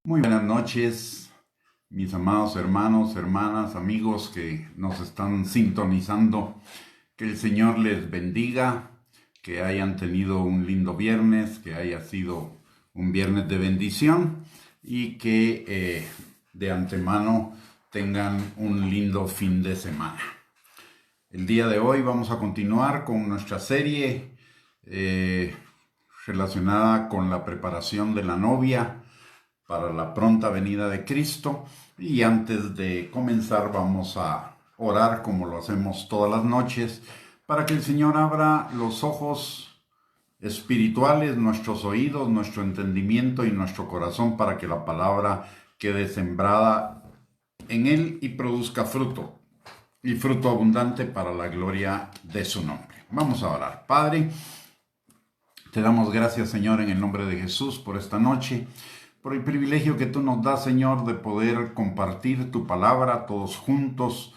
Muy buenas noches, mis amados hermanos, hermanas, amigos que nos están sintonizando. Que el Señor les bendiga, que hayan tenido un lindo viernes, que haya sido un viernes de bendición y que de antemano tengan un lindo fin de semana. El día de hoy vamos a continuar con nuestra serie relacionada con la preparación de la novia para la pronta venida de Cristo. Y antes de comenzar vamos a orar como lo hacemos todas las noches para que el Señor abra los ojos espirituales, nuestros oídos, nuestro entendimiento y nuestro corazón para que la palabra quede sembrada en él y produzca fruto, y fruto abundante para la gloria de su nombre. Vamos a orar. Padre, te damos gracias, Señor, en el nombre de Jesús por esta noche, por el privilegio que tú nos das, Señor, de poder compartir tu palabra todos juntos.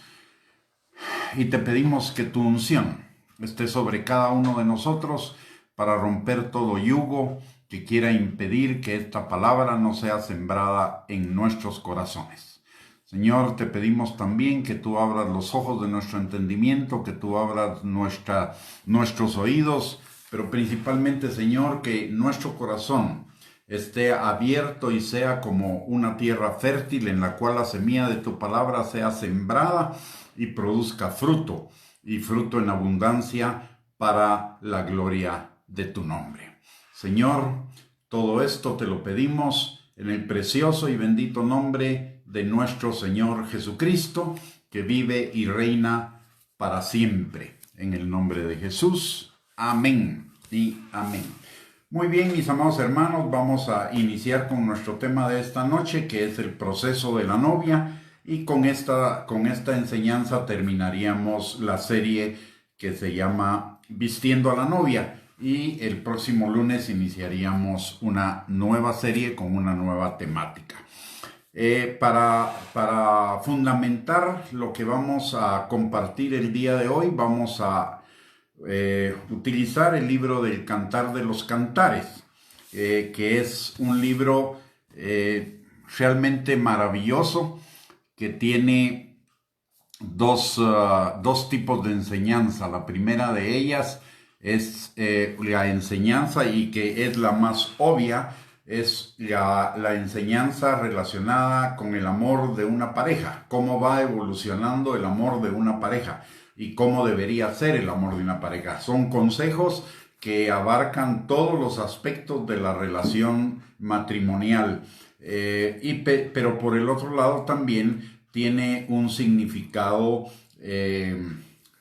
Y te pedimos que tu unción esté sobre cada uno de nosotros para romper todo yugo que quiera impedir que esta palabra no sea sembrada en nuestros corazones. Señor, te pedimos también que tú abras los ojos de nuestro entendimiento, que tú abras nuestros oídos, pero principalmente, Señor, que nuestro corazón esté abierto y sea como una tierra fértil en la cual la semilla de tu palabra sea sembrada y produzca fruto, y fruto en abundancia para la gloria de tu nombre. Señor, todo esto te lo pedimos en el precioso y bendito nombre de nuestro Señor Jesucristo, que vive y reina para siempre. En el nombre de Jesús. Amén y amén. Muy bien, mis amados hermanos, vamos a iniciar con nuestro tema de esta noche, que es el proceso de la novia, y con esta enseñanza terminaríamos la serie que se llama Vistiendo a la novia, y el próximo lunes iniciaríamos una nueva serie con una nueva temática. Para fundamentar lo que vamos a compartir el día de hoy, vamos a utilizar el libro del Cantar de los Cantares, que es un libro realmente maravilloso, que tiene dos tipos de enseñanza. La primera de ellas es la enseñanza, y que es la más obvia, es la enseñanza relacionada con el amor de una pareja, cómo va evolucionando el amor de una pareja y cómo debería ser el amor de una pareja. Son consejos que abarcan todos los aspectos de la relación matrimonial, pero por el otro lado también tiene un significado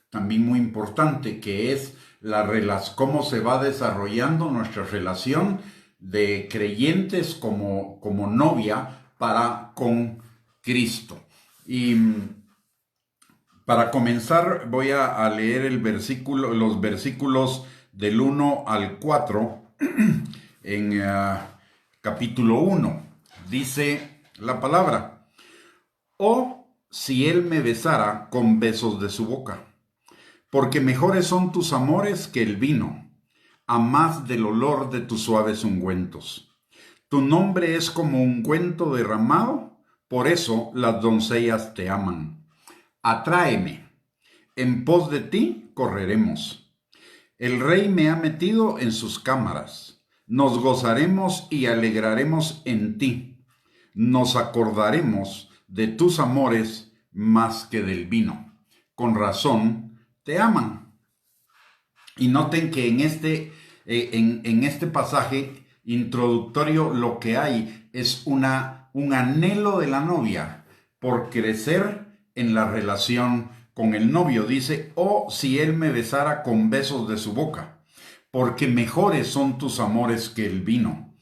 también muy importante, que es cómo se va desarrollando nuestra relación de creyentes como novia para con Cristo. Y para comenzar voy a leer los versículos del 1 al 4 en capítulo 1. Dice la palabra: Oh, si él me besara con besos de su boca, porque mejores son tus amores que el vino, a más del olor de tus suaves ungüentos. Tu nombre es como ungüento derramado, por eso las doncellas te aman. Atráeme, en pos de ti correremos. El rey me ha metido en sus cámaras. Nos gozaremos y alegraremos en ti. Nos acordaremos de tus amores más que del vino. Con razón te aman. Y noten que en este pasaje introductorio lo que hay es un anhelo de la novia por crecer en la relación con el novio. Dice: oh, si él me besara con besos de su boca, porque mejores son tus amores que el vino.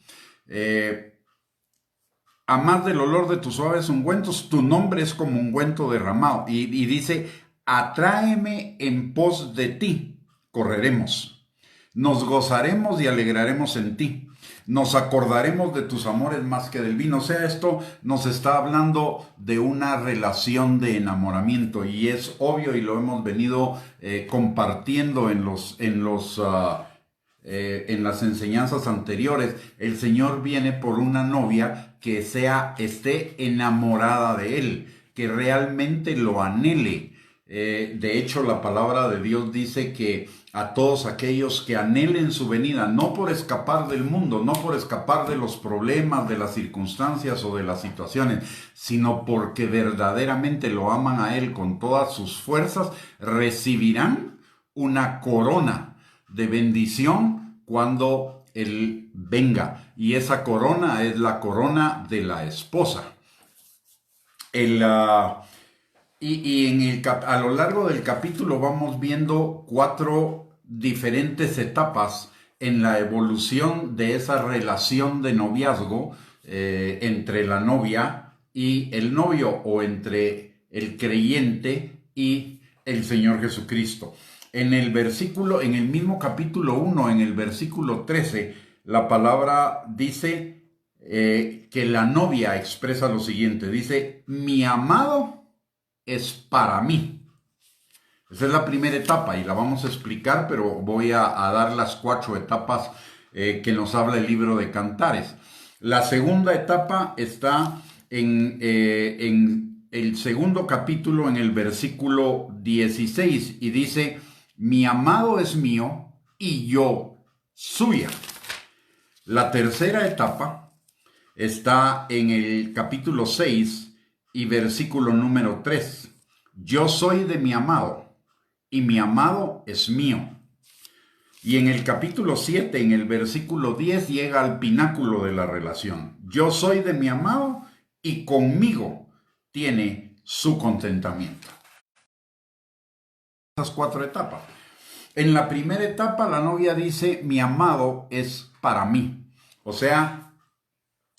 A más del olor de tus suaves ungüentos, tu nombre es como ungüento derramado. Y dice: atráeme, en pos de ti correremos. Nos gozaremos y alegraremos en ti. Nos acordaremos de tus amores más que del vino. O sea, esto nos está hablando de una relación de enamoramiento, y es obvio, y lo hemos venido compartiendo en los en las enseñanzas anteriores, el Señor viene por una novia que esté enamorada de Él, que realmente lo anhele. De hecho, la palabra de Dios dice que a todos aquellos que anhelen su venida, no por escapar del mundo, no por escapar de los problemas, de las circunstancias o de las situaciones, sino porque verdaderamente lo aman a Él con todas sus fuerzas, recibirán una corona de bendición cuando Él venga. Y esa corona es la corona de la esposa. A lo largo del capítulo vamos viendo 4 diferentes etapas en la evolución de esa relación de noviazgo entre la novia y el novio, o entre el creyente y el Señor Jesucristo. En el mismo capítulo 1, en el versículo 13, la palabra dice que la novia expresa lo siguiente, dice: mi amado es para mí. Esa es la primera etapa y la vamos a explicar, pero voy a dar las 4 etapas que nos habla el libro de Cantares. La segunda etapa está en el segundo capítulo, en el versículo 16, y dice: mi amado es mío y yo suya. La tercera etapa está en el capítulo 6 y versículo número 3. Yo soy de mi amado y mi amado es mío. Y en el capítulo 7, en el versículo 10, llega al pináculo de la relación. Yo soy de mi amado y conmigo tiene su contentamiento. Esas 4 etapas. En la primera etapa la novia dice: mi amado es para mí. O sea,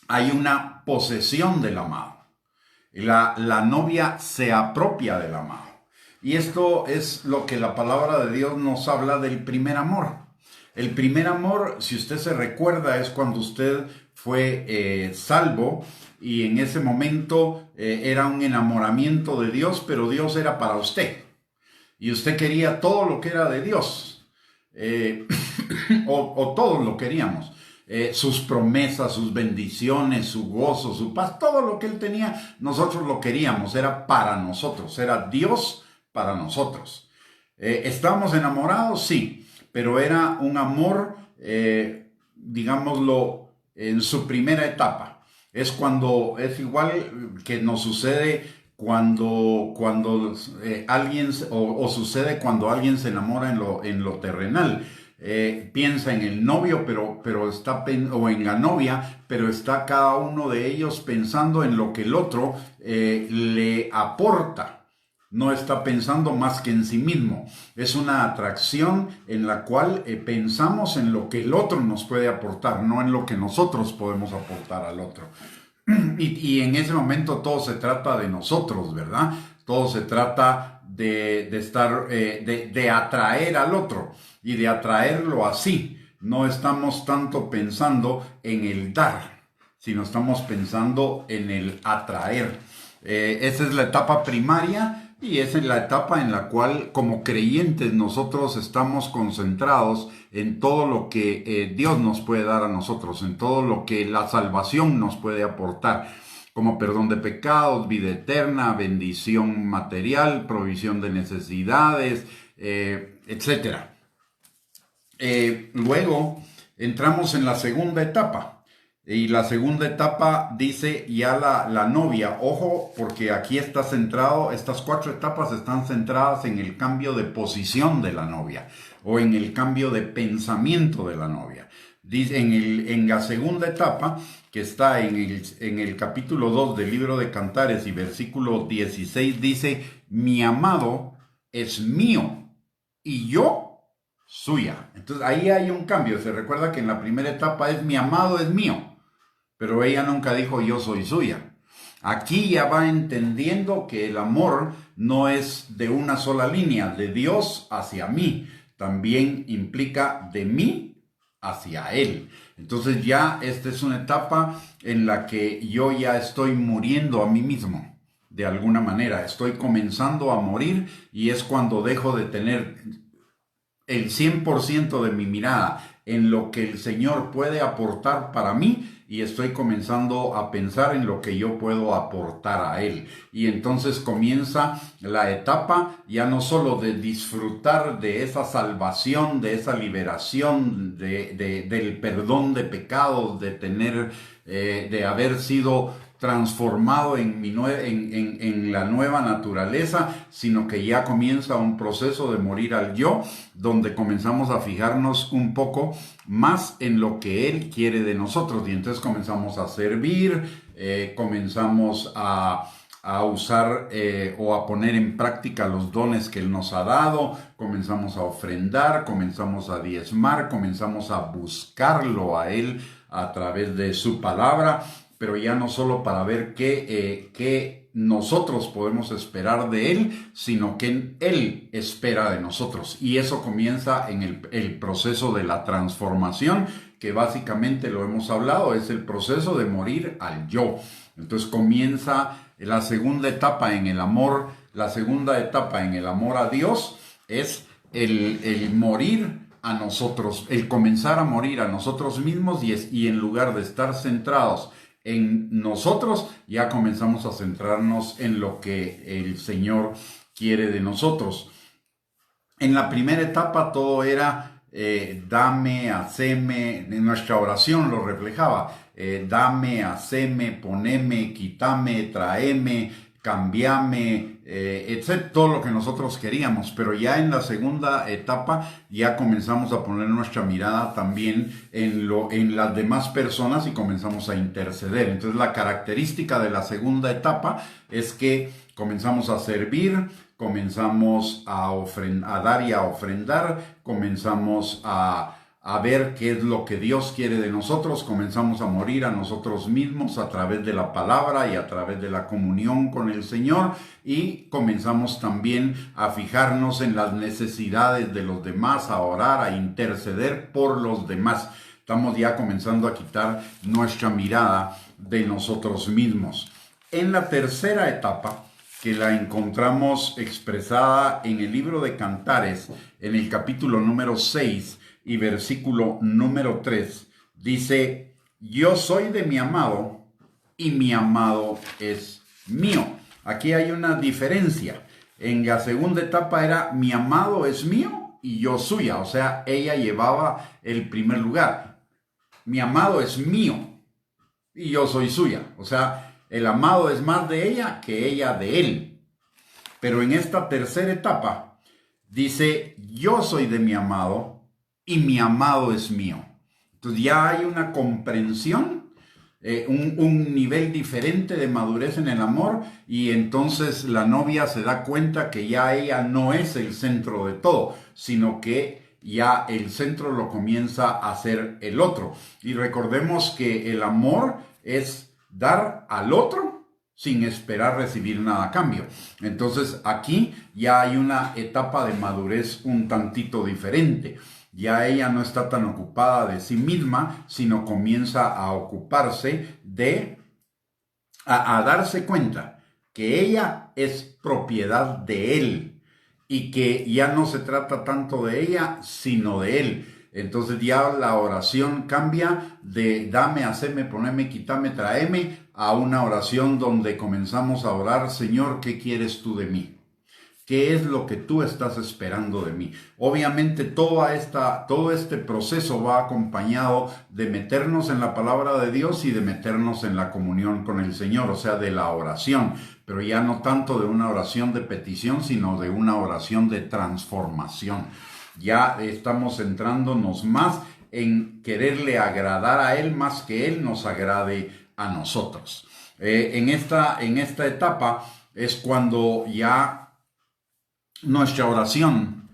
hay una posesión del amado. La novia se apropia del amado. Y esto es lo que la palabra de Dios nos habla del primer amor. El primer amor, si usted se recuerda, es cuando usted fue salvo, y en ese momento era un enamoramiento de Dios, pero Dios era para usted. Y usted quería todo lo que era de Dios. O todos lo queríamos. Sus promesas, sus bendiciones, su gozo, su paz, todo lo que Él tenía, nosotros lo queríamos, era para nosotros, era Dios para nosotros. ¿Estábamos enamorados? Sí, pero era un amor, digámoslo, en su primera etapa. Es igual que nos sucede cuando alguien, o sucede cuando alguien se enamora en lo terrenal. Piensa en el novio, pero está, o en la novia, pero está cada uno de ellos pensando en lo que el otro le aporta. No está pensando más que en sí mismo. Es una atracción en la cual pensamos en lo que el otro nos puede aportar, no en lo que nosotros podemos aportar al otro. Y en ese momento todo se trata de nosotros, ¿verdad? Todo se trata de atraer al otro y de atraerlo así. No estamos tanto pensando en el dar, sino estamos pensando en el atraer. Esa es la etapa primaria. Y esa es la etapa en la cual, como creyentes, nosotros estamos concentrados en todo lo que Dios nos puede dar a nosotros, en todo lo que la salvación nos puede aportar, como perdón de pecados, vida eterna, bendición material, provisión de necesidades, etc. Luego entramos en la segunda etapa. Y la segunda etapa dice ya la novia, ojo, porque aquí está centrado, estas 4 etapas están centradas en el cambio de posición de la novia, o en el cambio de pensamiento de la novia. Dice, en la segunda etapa, que está en el capítulo 2 del libro de Cantares y versículo 16, dice: mi amado es mío y yo suya. Entonces ahí hay un cambio. Se recuerda que en la primera etapa es: mi amado es mío, pero ella nunca dijo: yo soy suya. Aquí ya va entendiendo que el amor no es de una sola línea, de Dios hacia mí. También implica de mí hacia Él. Entonces ya esta es una etapa en la que yo ya estoy muriendo a mí mismo. De alguna manera, estoy comenzando a morir, y es cuando dejo de tener el 100% de mi mirada, en lo que el Señor puede aportar para mí y estoy comenzando a pensar en lo que yo puedo aportar a Él. Y entonces comienza la etapa ya no solo de disfrutar de esa salvación, de esa liberación, del perdón de pecados, de tener, de haber sido transformado en la nueva naturaleza, sino que ya comienza un proceso de morir al yo, donde comenzamos a fijarnos un poco más en lo que Él quiere de nosotros. Y entonces comenzamos a servir, comenzamos a usar o a poner en práctica los dones que Él nos ha dado, comenzamos a ofrendar, comenzamos a diezmar, comenzamos a buscarlo a Él a través de su palabra, pero ya no solo para ver qué nosotros podemos esperar de Él, sino que Él espera de nosotros. Y eso comienza en el proceso de la transformación, que básicamente lo hemos hablado, es el proceso de morir al yo. Entonces comienza la segunda etapa en el amor. La segunda etapa en el amor a Dios es el morir a nosotros, el comenzar a morir a nosotros mismos y en lugar de estar centrados en nosotros, ya comenzamos a centrarnos en lo que el Señor quiere de nosotros. En la primera etapa todo era dame, haceme, nuestra oración lo reflejaba, dame, haceme, poneme, quítame, traeme, cambiame, etc., todo lo que nosotros queríamos. Pero ya en la segunda etapa ya comenzamos a poner nuestra mirada también en las demás personas y comenzamos a interceder. Entonces la característica de la segunda etapa es que comenzamos a servir, comenzamos a dar y a ofrendar, comenzamos a ver qué es lo que Dios quiere de nosotros, comenzamos a morir a nosotros mismos a través de la palabra y a través de la comunión con el Señor, y comenzamos también a fijarnos en las necesidades de los demás, a orar, a interceder por los demás. Estamos ya comenzando a quitar nuestra mirada de nosotros mismos. En la tercera etapa, que la encontramos expresada en el libro de Cantares, en el capítulo número 6 y versículo número 3, dice: yo soy de mi amado y mi amado es mío. Aquí hay una diferencia. En la segunda etapa era mi amado es mío y yo suya, o sea, ella llevaba el primer lugar. Mi amado es mío y yo soy suya, o sea, el amado es más de ella que ella de él. Pero en esta tercera etapa dice: yo soy de mi amado y mi amado es mío. Entonces ya hay una comprensión, un nivel diferente de madurez en el amor, y entonces la novia se da cuenta que ya ella no es el centro de todo, sino que ya el centro lo comienza a ser el otro. Y recordemos que el amor es dar al otro sin esperar recibir nada a cambio. Entonces aquí ya hay una etapa de madurez un tantito diferente. Ya ella no está tan ocupada de sí misma, sino comienza a ocuparse a darse cuenta que ella es propiedad de él y que ya no se trata tanto de ella, sino de él. Entonces ya la oración cambia de dame, haceme, poneme, quítame, traeme, a una oración donde comenzamos a orar: Señor, ¿qué quieres tú de mí? ¿Qué es lo que tú estás esperando de mí? Obviamente todo este proceso va acompañado de meternos en la palabra de Dios y de meternos en la comunión con el Señor, o sea, de la oración, pero ya no tanto de una oración de petición, sino de una oración de transformación. Ya estamos centrándonos más en quererle agradar a Él más que Él nos agrade a nosotros. En esta etapa es cuando ya nuestra oración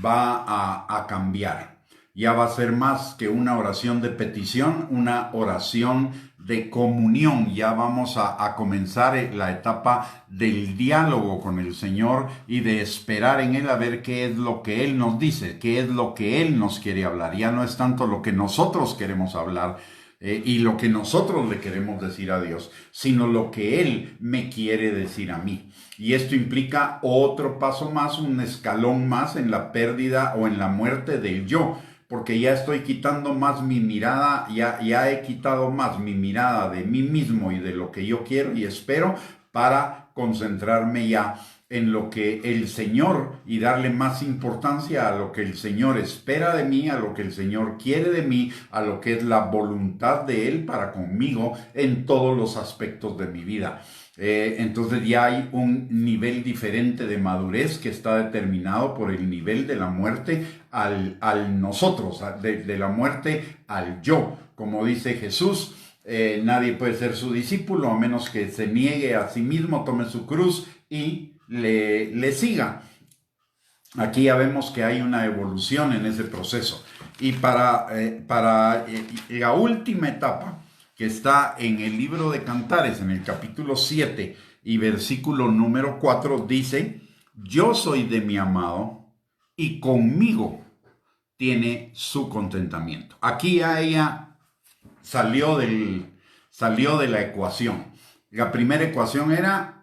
va a cambiar. Ya va a ser más que una oración de petición, una oración de comunión. Ya vamos a comenzar la etapa del diálogo con el Señor y de esperar en Él a ver qué es lo que Él nos dice, qué es lo que Él nos quiere hablar. Ya no es tanto lo que nosotros queremos hablar y lo que nosotros le queremos decir a Dios, sino lo que Él me quiere decir a mí. Y esto implica otro paso más, un escalón más en la pérdida o en la muerte del yo, porque ya estoy quitando más mi mirada, ya he quitado más mi mirada de mí mismo y de lo que yo quiero y espero para concentrarme ya en lo que el Señor y darle más importancia a lo que el Señor espera de mí, a lo que el Señor quiere de mí, a lo que es la voluntad de Él para conmigo en todos los aspectos de mi vida. Entonces ya hay un nivel diferente de madurez que está determinado por el nivel de la muerte al nosotros, de la muerte al yo. Como dice Jesús, nadie puede ser su discípulo a menos que se niegue a sí mismo, tome su cruz y le siga. Aquí ya vemos que hay una evolución en ese proceso. Y para la última etapa, que está en el libro de Cantares, en el capítulo 7 y versículo número 4, dice: yo soy de mi amado y conmigo tiene su contentamiento. Aquí ya ella salió de la ecuación. La primera ecuación era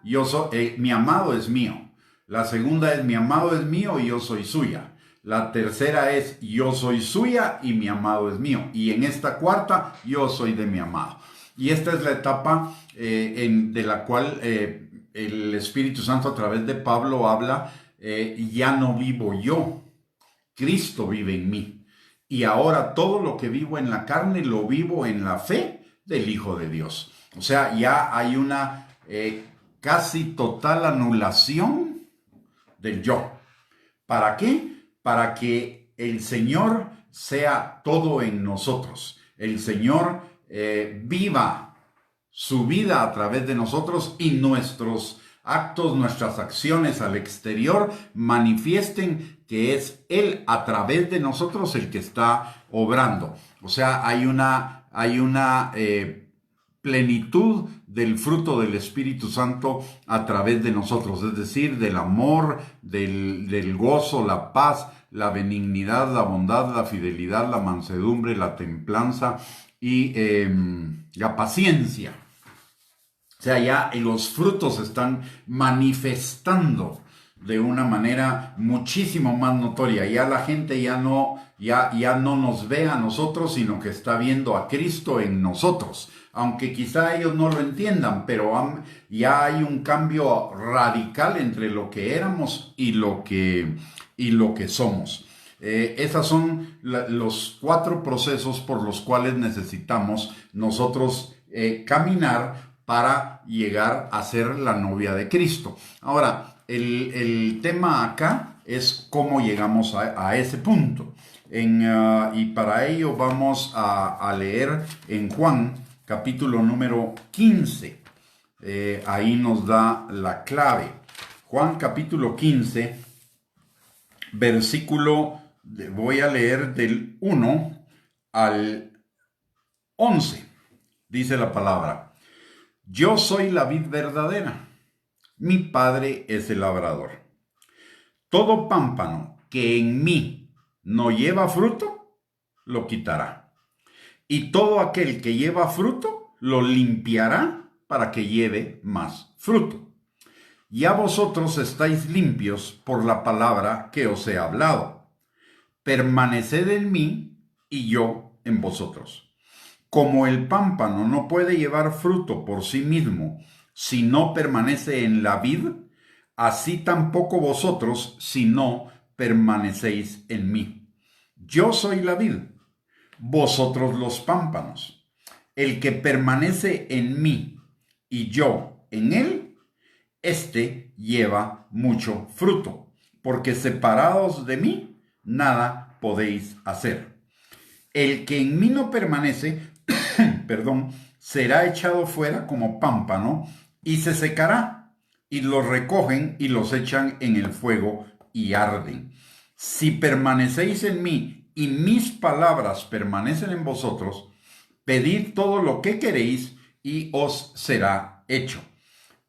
mi amado es mío. La segunda es mi amado es mío y yo soy suya. La tercera es yo soy suya y mi amado es mío. Y en esta cuarta, yo soy de mi amado. Y esta es la etapa de la cual el Espíritu Santo a través de Pablo habla: ya no vivo yo, Cristo vive en mí. Y ahora todo lo que vivo en la carne lo vivo en la fe del Hijo de Dios. O sea, ya hay una casi total anulación del yo. ¿Para qué? Para que el Señor sea todo en nosotros. El Señor viva su vida a través de nosotros y nuestros actos, nuestras acciones al exterior manifiesten que es Él a través de nosotros el que está obrando. O sea, hay una plenitud del fruto del Espíritu Santo a través de nosotros, es decir, del amor, del gozo, la paz, la benignidad, la bondad, la fidelidad, la mansedumbre, la templanza y la paciencia. O sea, ya los frutos se están manifestando de una manera muchísimo más notoria. Ya la gente ya no nos ve a nosotros, sino que está viendo a Cristo en nosotros. Aunque quizá ellos no lo entiendan, pero ya hay un cambio radical entre lo que éramos y lo que somos. Esos son los 4 procesos por los cuales necesitamos nosotros caminar para llegar a ser la novia de Cristo. Ahora, el tema acá es cómo llegamos a ese punto. Y para ello vamos a leer en Juan, capítulo número 15. Ahí nos da la clave. Juan, capítulo 15, versículo, voy a leer del 1 al 11. Dice la palabra: yo soy la vid verdadera, mi Padre es el labrador. Todo pámpano que en mí no lleva fruto, lo quitará. Y todo aquel que lleva fruto, lo limpiará para que lleve más fruto. Ya vosotros estáis limpios por la palabra que os he hablado. Permaneced en mí y yo en vosotros. Como el pámpano no puede llevar fruto por sí mismo si no permanece en la vid, así tampoco vosotros si no permanecéis en mí. Yo soy la vid, vosotros los pámpanos. El que permanece en mí y yo en él, éste lleva mucho fruto, porque separados de mí, nada podéis hacer. El que en mí no permanece, será echado fuera como pámpano y se secará, y los recogen y los echan en el fuego y arden. Si permanecéis en mí y mis palabras permanecen en vosotros, pedid todo lo que queréis y os será hecho.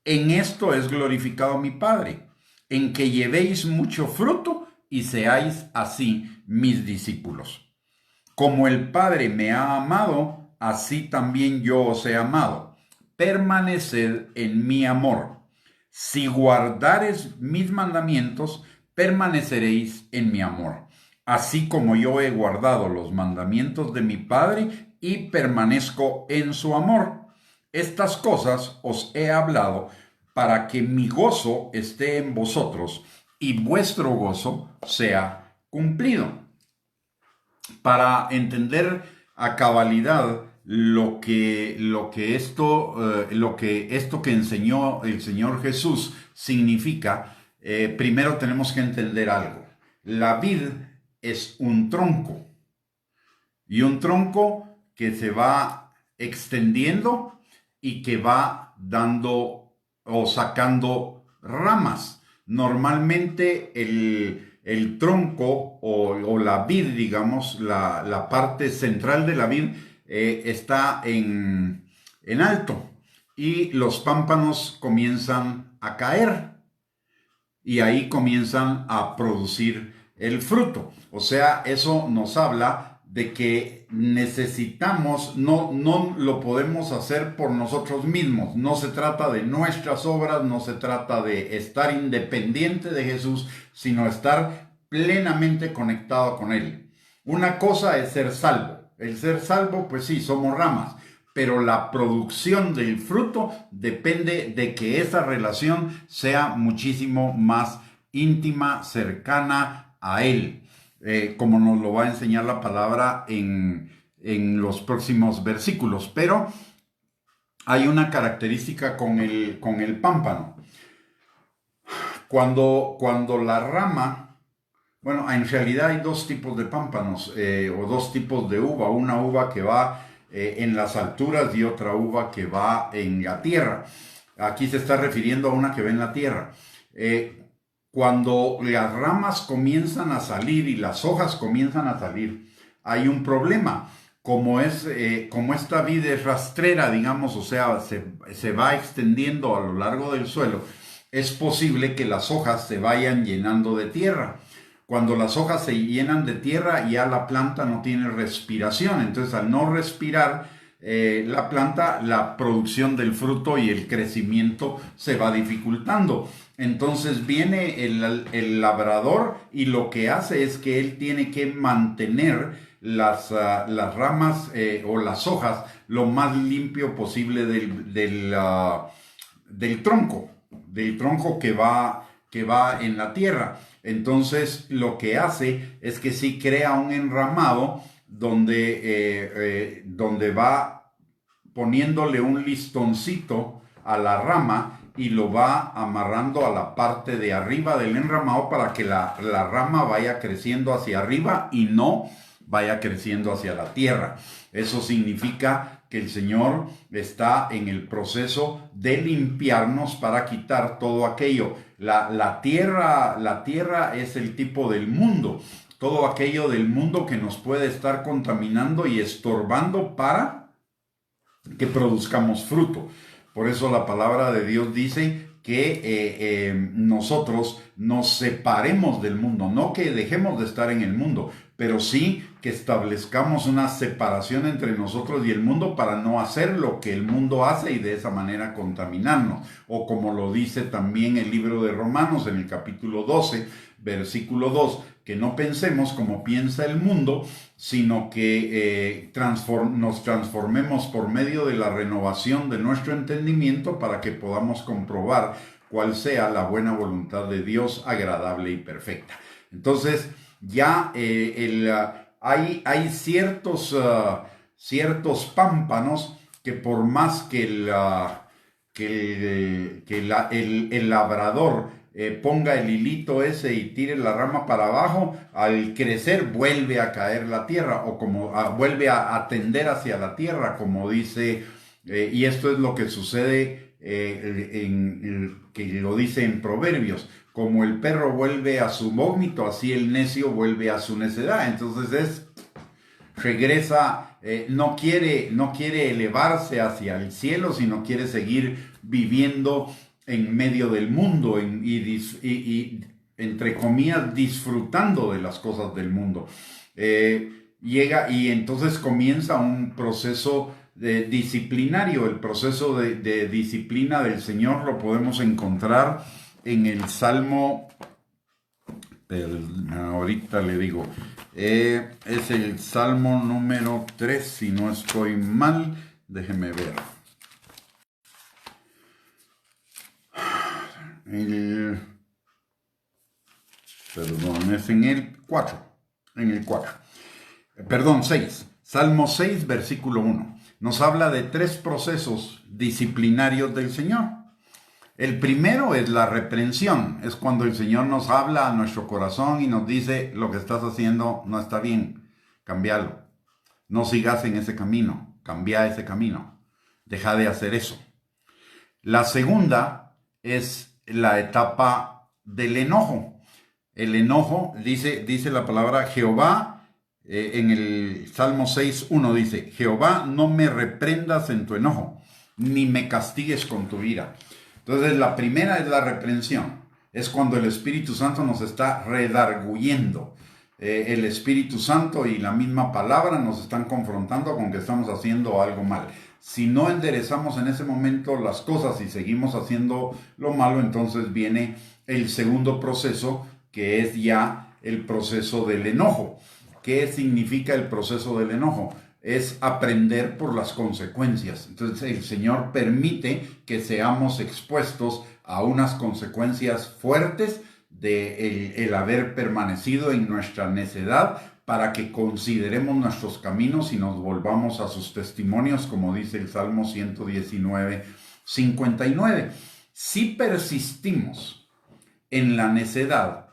En esto es glorificado mi Padre, en que llevéis mucho fruto y seáis así mis discípulos. Como el Padre me ha amado, así también yo os he amado. Permaneced en mi amor. Si guardareis mis mandamientos, permaneceréis en mi amor, así como yo he guardado los mandamientos de mi Padre y permanezco en su amor. Estas cosas os he hablado para que mi gozo esté en vosotros y vuestro gozo sea cumplido. Para entender a cabalidad lo que esto que enseñó el Señor Jesús significa, primero tenemos que entender algo. La vid es un tronco, y un tronco que se va extendiendo y que va dando o sacando ramas. Normalmente el tronco o la vid, digamos, la parte central de la vid está en alto, y los pámpanos comienzan a caer y ahí comienzan a producir el fruto. O sea, eso nos habla de que necesitamos, no lo podemos hacer por nosotros mismos. No se trata de nuestras obras, no se trata de estar independiente de Jesús, sino estar plenamente conectado con Él. Una cosa es ser salvo. El ser salvo, pues sí, somos ramas, pero la producción del fruto depende de que esa relación sea muchísimo más íntima, cercana a Él, como nos lo va a enseñar la palabra en los próximos versículos. Pero hay una característica con el pámpano. Cuando la rama, bueno, en realidad hay dos tipos de pámpanos, o dos tipos de uva. Una uva que va en las alturas y otra uva que va en la tierra. Aquí se está refiriendo a una que va en la tierra. Cuando las ramas comienzan a salir y las hojas comienzan a salir, hay un problema. Como esta vid es rastrera, digamos, o sea, se va extendiendo a lo largo del suelo, es posible que las hojas se vayan llenando de tierra. Cuando las hojas se llenan de tierra, ya la planta no tiene respiración. Entonces, al no respirar la planta, la producción del fruto y el crecimiento se va dificultando. Entonces viene el labrador, y lo que hace es que él tiene que mantener las ramas o las hojas lo más limpio posible del tronco que va en la tierra. Entonces lo que hace es que sí crea un enramado donde va poniéndole un listoncito a la rama y lo va amarrando a la parte de arriba del enramado para que la rama vaya creciendo hacia arriba y no vaya creciendo hacia la tierra. Eso significa que el Señor está en el proceso de limpiarnos para quitar todo aquello. La tierra es el tipo del mundo, todo aquello del mundo que nos puede estar contaminando y estorbando para que produzcamos fruto. Por eso la palabra de Dios dice que nosotros nos separemos del mundo, no que dejemos de estar en el mundo, pero sí que establezcamos una separación entre nosotros y el mundo para no hacer lo que el mundo hace y de esa manera contaminarnos. O como lo dice también el libro de Romanos en el capítulo 12, versículo 2, que no pensemos como piensa el mundo, sino que nos transformemos por medio de la renovación de nuestro entendimiento para que podamos comprobar cuál sea la buena voluntad de Dios, agradable y perfecta. Entonces, ya hay ciertos pámpanos que por más que el labrador ponga el hilito ese y tire la rama para abajo, al crecer vuelve a caer la tierra, o vuelve a tender hacia la tierra, como dice, y esto es lo que sucede, que lo dice en Proverbios: como el perro vuelve a su vómito, así el necio vuelve a su necedad. Entonces regresa, no quiere elevarse hacia el cielo, sino quiere seguir viviendo en medio del mundo y entre comillas, disfrutando de las cosas del mundo. Llega y entonces comienza un proceso disciplinario. El proceso de disciplina del Señor lo podemos encontrar en el Salmo Ahorita le digo. Es el Salmo número 3, si no estoy mal. Déjeme ver. Perdón, es en el 4. En el 4. Perdón, 6. Salmo 6, versículo 1. Nos habla de 3 procesos disciplinarios del Señor. El primero es la reprensión. Es cuando el Señor nos habla a nuestro corazón y nos dice: lo que estás haciendo no está bien, cámbialo. No sigas en ese camino, cambia ese camino. Deja de hacer eso. La segunda es la etapa del enojo. El enojo, dice la palabra Jehová, en el Salmo 6:1 dice: Jehová, no me reprendas en tu enojo, ni me castigues con tu ira. Entonces la primera es la reprensión. Es cuando el Espíritu Santo nos está redarguyendo. El Espíritu Santo y la misma palabra nos están confrontando con que estamos haciendo algo mal. Si no enderezamos en ese momento las cosas y seguimos haciendo lo malo, entonces viene el segundo proceso, que es ya el proceso del enojo. ¿Qué significa el proceso del enojo? Es aprender por las consecuencias. Entonces el Señor permite que seamos expuestos a unas consecuencias fuertes de el haber permanecido en nuestra necedad, para que consideremos nuestros caminos y nos volvamos a sus testimonios, como dice el Salmo 119, 59. Si persistimos en la necedad,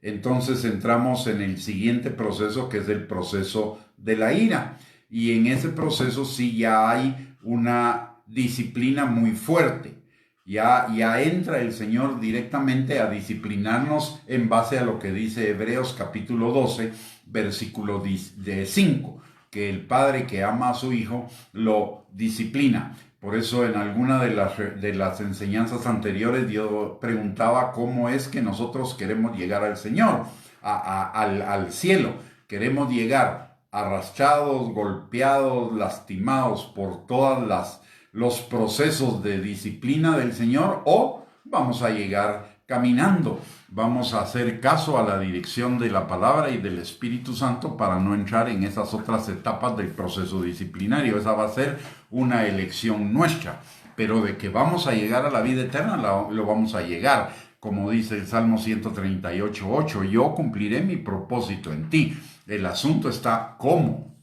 entonces entramos en el siguiente proceso, que es el proceso de la ira. Y en ese proceso sí ya hay una disciplina muy fuerte. Ya entra el Señor directamente a disciplinarnos en base a lo que dice Hebreos capítulo 12, versículo 5, que el padre que ama a su hijo lo disciplina. Por eso en alguna de las enseñanzas anteriores yo preguntaba cómo es que nosotros queremos llegar al Señor, al cielo. Queremos llegar arrastrados, golpeados, lastimados por todas los procesos de disciplina del Señor, o vamos a llegar caminando. Vamos a hacer caso a la dirección de la palabra y del Espíritu Santo para no entrar en esas otras etapas del proceso disciplinario. Esa va a ser una elección nuestra, pero de que vamos a llegar a la vida eterna, lo vamos a llegar. Como dice el Salmo 138:8, yo cumpliré mi propósito en ti. El asunto está cómo,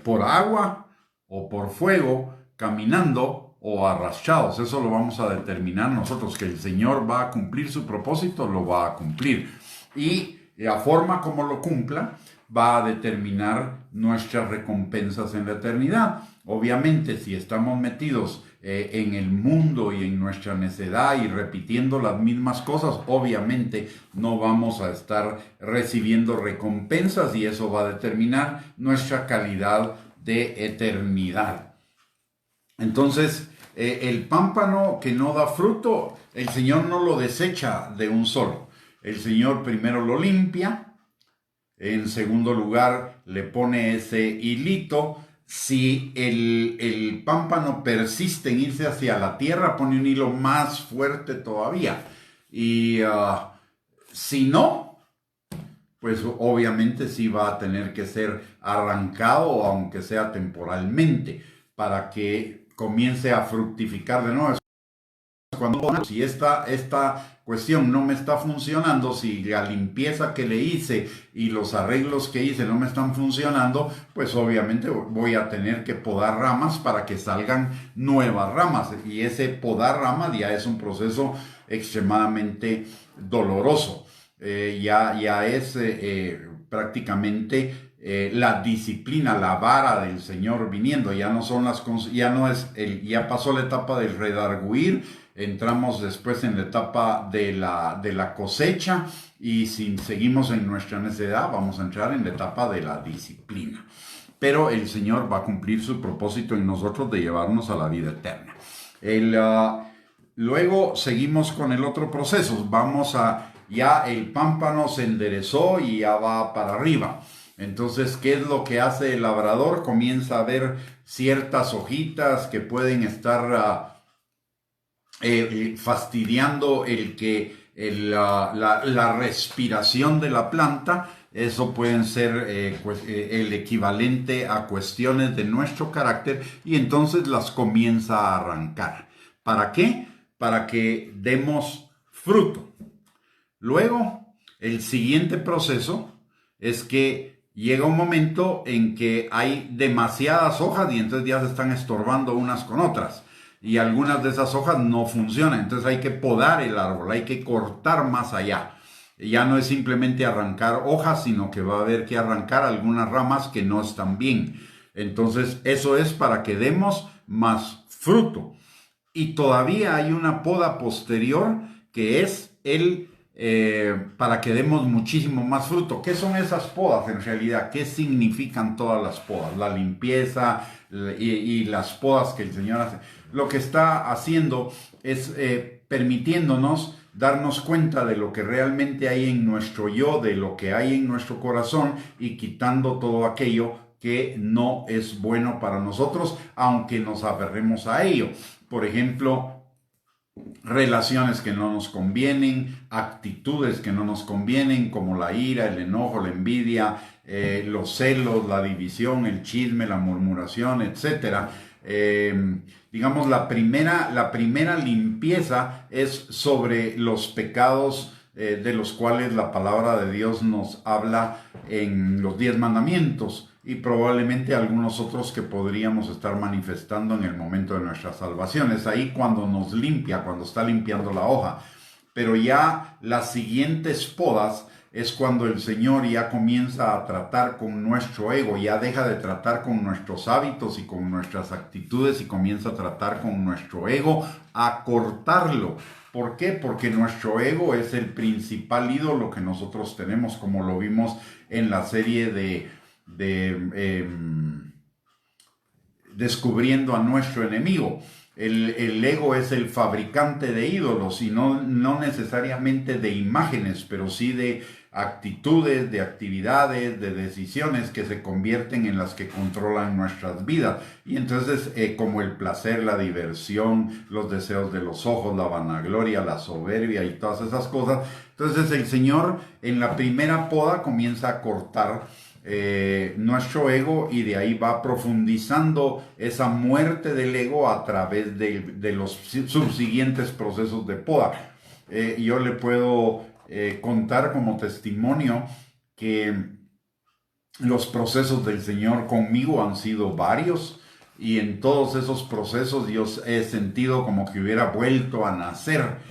por agua o por fuego, caminando o arrastrados. Eso lo vamos a determinar nosotros. Que el Señor va a cumplir su propósito, lo va a cumplir. Y la forma como lo cumpla va a determinar nuestras recompensas en la eternidad. Obviamente, si estamos metidos en el mundo y en nuestra necedad y repitiendo las mismas cosas, obviamente no vamos a estar recibiendo recompensas, y eso va a determinar nuestra calidad de eternidad. Entonces, el pámpano que no da fruto, el Señor no lo desecha de un solo. El Señor primero lo limpia, en segundo lugar le pone ese hilito. Si el pámpano persiste en irse hacia la tierra, pone un hilo más fuerte todavía. Y si no, pues obviamente sí va a tener que ser arrancado, aunque sea temporalmente, para que comience a fructificar de nuevo. Cuando, si esta cuestión no me está funcionando, si la limpieza que le hice y los arreglos que hice no me están funcionando, pues obviamente voy a tener que podar ramas para que salgan nuevas ramas. Y ese podar ramas ya es un proceso extremadamente doloroso. Ya es prácticamente la disciplina, la vara del Señor viniendo. Ya no son ya pasó la etapa del redarguir. Entramos después en la etapa de la cosecha, y si seguimos en nuestra necedad vamos a entrar en la etapa de la disciplina. Pero el Señor va a cumplir su propósito en nosotros de llevarnos a la vida eterna. Luego seguimos con el otro proceso. Ya el pámpano se enderezó y ya va para arriba. Entonces, ¿qué es lo que hace el labrador? Comienza a ver ciertas hojitas que pueden estar fastidiando el que la respiración de la planta. Eso pueden ser el equivalente a cuestiones de nuestro carácter, y entonces las comienza a arrancar. ¿Para qué? Para que demos fruto. Luego, el siguiente proceso es que llega un momento en que hay demasiadas hojas y entonces ya se están estorbando unas con otras. Y algunas de esas hojas no funcionan. Entonces hay que podar el árbol, hay que cortar más allá. Ya no es simplemente arrancar hojas, sino que va a haber que arrancar algunas ramas que no están bien. Entonces eso es para que demos más fruto. Y todavía hay una poda posterior que es para que demos muchísimo más fruto. ¿Qué son esas podas en realidad? ¿Qué significan todas las podas? La limpieza y las podas que el Señor hace. Lo que está haciendo es permitiéndonos darnos cuenta de lo que realmente hay en nuestro yo, de lo que hay en nuestro corazón, y quitando todo aquello que no es bueno para nosotros, aunque nos aferremos a ello. Por ejemplo, relaciones que no nos convienen, actitudes que no nos convienen, como la ira, el enojo, la envidia, los celos, la división, el chisme, la murmuración, etc. Digamos, la primera limpieza es sobre los pecados de los cuales la palabra de Dios nos habla en los 10 mandamientos, y probablemente algunos otros que podríamos estar manifestando en el momento de nuestra salvación. Es ahí cuando nos limpia, cuando está limpiando la hoja. Pero ya las siguientes podas es cuando el Señor ya comienza a tratar con nuestro ego, ya deja de tratar con nuestros hábitos y con nuestras actitudes y comienza a tratar con nuestro ego, a cortarlo. ¿Por qué? Porque nuestro ego es el principal ídolo que nosotros tenemos, como lo vimos en la serie de Descubriendo a nuestro enemigo. El ego es el fabricante de ídolos, y no necesariamente de imágenes, pero sí de actitudes, de actividades, de decisiones que se convierten en las que controlan nuestras vidas. Y entonces como el placer, la diversión, los deseos de los ojos, la vanagloria, la soberbia y todas esas cosas. Entonces el Señor en la primera poda comienza a cortar nuestro ego, y de ahí va profundizando esa muerte del ego a través de los subsiguientes procesos de poda. Yo le puedo contar como testimonio que los procesos del Señor conmigo han sido varios, y en todos esos procesos yo he sentido como que hubiera vuelto a nacer.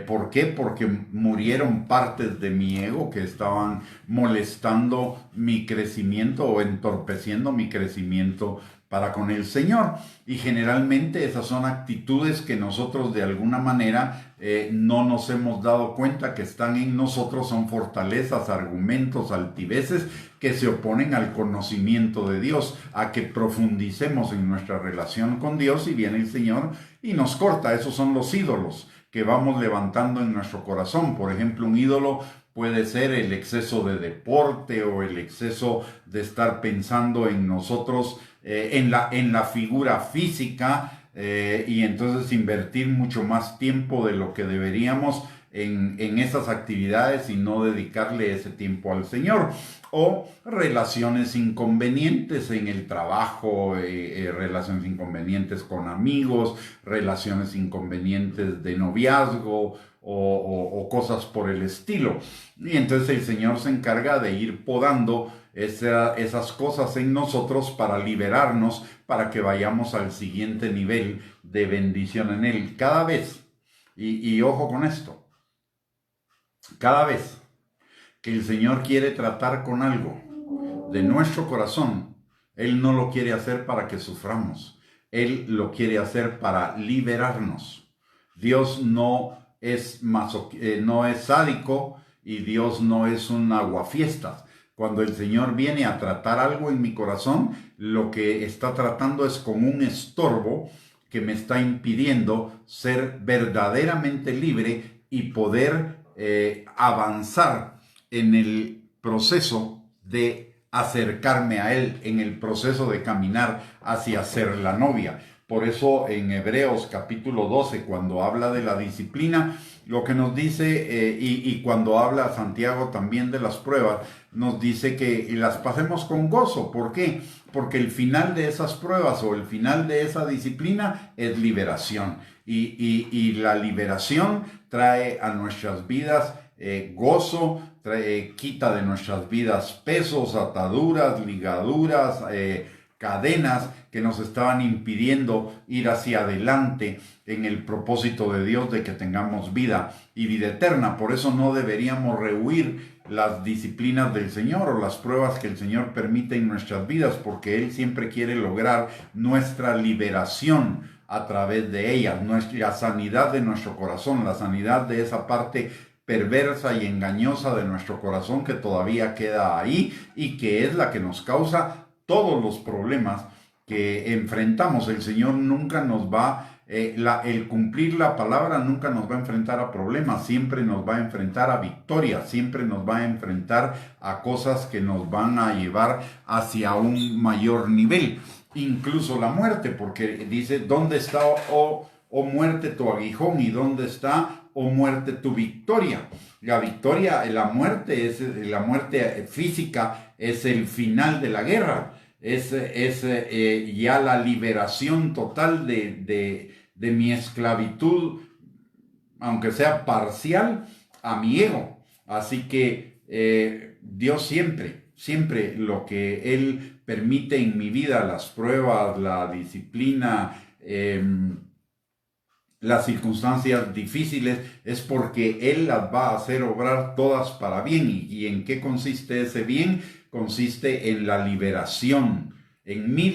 ¿Por qué? Porque murieron partes de mi ego que estaban molestando mi crecimiento o entorpeciendo mi crecimiento para con el Señor. Y generalmente esas son actitudes que nosotros de alguna manera no nos hemos dado cuenta que están en nosotros. Son fortalezas, argumentos, altiveces que se oponen al conocimiento de Dios, a que profundicemos en nuestra relación con Dios, y viene el Señor y nos corta. Esos son los ídolos que vamos levantando en nuestro corazón. Por ejemplo, un ídolo puede ser el exceso de deporte o el exceso de estar pensando en nosotros, en la figura física, y entonces invertir mucho más tiempo de lo que deberíamos en esas actividades y no dedicarle ese tiempo al Señor. O relaciones inconvenientes en el trabajo, relaciones inconvenientes con amigos, relaciones inconvenientes de noviazgo o cosas por el estilo. Y entonces el Señor se encarga de ir podando esas cosas en nosotros para liberarnos, para que vayamos al siguiente nivel de bendición en Él. Cada vez, y ojo con esto, cada vez que el Señor quiere tratar con algo de nuestro corazón, Él no lo quiere hacer para que suframos. Él lo quiere hacer para liberarnos. Dios no es sádico, y Dios no es un aguafiestas. Cuando el Señor viene a tratar algo en mi corazón, lo que está tratando es con un estorbo que me está impidiendo ser verdaderamente libre y poder avanzar en el proceso de acercarme a Él, en el proceso de caminar hacia ser la novia. Por eso en Hebreos capítulo 12, cuando habla de la disciplina, lo que nos dice, y cuando habla Santiago también de las pruebas, nos dice que las pasemos con gozo. ¿Por qué? Porque el final de esas pruebas o el final de esa disciplina es liberación. Y la liberación trae a nuestras vidas gozo, quita de nuestras vidas pesos, ataduras, ligaduras, cadenas que nos estaban impidiendo ir hacia adelante en el propósito de Dios de que tengamos vida y vida eterna. Por eso no deberíamos rehuir las disciplinas del Señor o las pruebas que el Señor permite en nuestras vidas, porque Él siempre quiere lograr nuestra liberación a través de ellas, la sanidad de nuestro corazón, la sanidad de esa parte perversa y engañosa de nuestro corazón que todavía queda ahí y que es la que nos causa todos los problemas que enfrentamos. El Señor nunca nos va, el cumplir la palabra nunca nos va a enfrentar a problemas, siempre nos va a enfrentar a victorias, siempre nos va a enfrentar a cosas que nos van a llevar hacia un mayor nivel, incluso la muerte, porque dice, ¿dónde está, oh muerte, tu aguijón? ¿Y dónde está, oh muerte, tu victoria? La victoria, la muerte física es el final de la guerra, es ya la liberación total de mi esclavitud, aunque sea parcial, a mi ego. Así que Dios siempre lo que Él permite en mi vida, las pruebas, la disciplina, las circunstancias difíciles, es porque Él las va a hacer obrar todas para bien. ¿Y en qué consiste ese bien? Consiste en la liberación, en mi